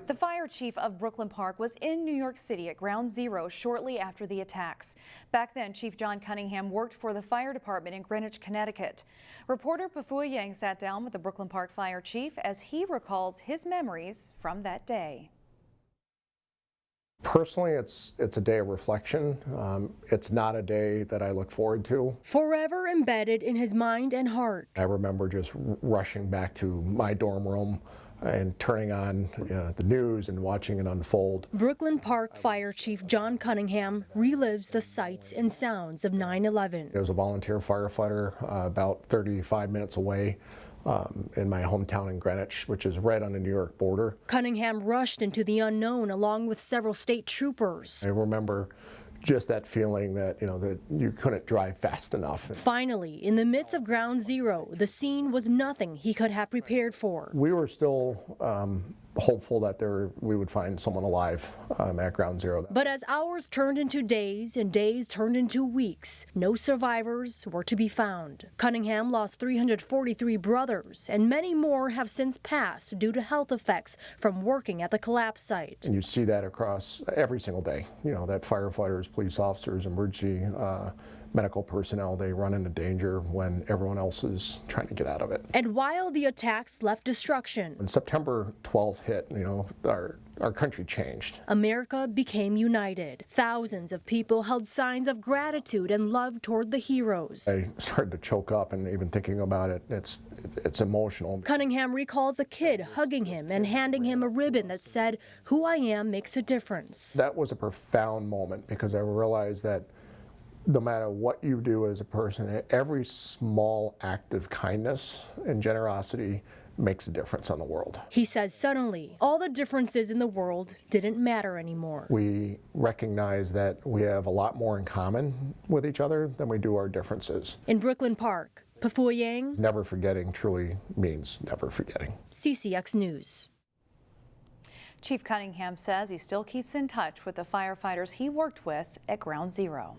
The fire chief of Brooklyn Park was in New York City at Ground Zero shortly after the attacks. Back then, Chief John Cunningham worked for the fire department in Greenwich, Connecticut. Reporter Pafua Yang sat down with the Brooklyn Park fire chief as he recalls his memories from that day. Personally, it's a day of reflection. It's not a day that I look forward to. Forever embedded in his mind and heart. I remember just rushing back to my dorm room and turning on the news and watching it unfold. Brooklyn Park Fire Chief John Cunningham relives the sights and sounds of 9/11. I was a volunteer firefighter about 35 minutes away in my hometown in Greenwich, which is right on the New York border. Cunningham rushed into the unknown along with several state troopers. I remember just that feeling that, that you couldn't drive fast enough. Finally, in the midst of Ground Zero, the scene was nothing he could have prepared for. We were still hopeful that we would find someone alive at Ground Zero. But as hours turned into days and days turned into weeks, no survivors were to be found. Cunningham lost 343 brothers, and many more have since passed due to health effects from working at the collapse site. And you see that across every single day, that firefighters, police officers, emergency medical personnel, they run into danger when everyone else is trying to get out of it. And while the attacks left destruction, when September 12th hit, our country changed. America became united. Thousands of people held signs of gratitude and love toward the heroes. I started to choke up, and even thinking about it, it's emotional. Cunningham recalls a kid hugging him and handing him a ribbon that said, "Who I am makes a difference." That was a profound moment because I realized that no matter what you do as a person, every small act of kindness and generosity makes a difference on the world. He says suddenly, all the differences in the world didn't matter anymore. We recognize that we have a lot more in common with each other than we do our differences. In Brooklyn Park, Pafua Yang. Never forgetting truly means never forgetting. CCX News. Chief Cunningham says he still keeps in touch with the firefighters he worked with at Ground Zero.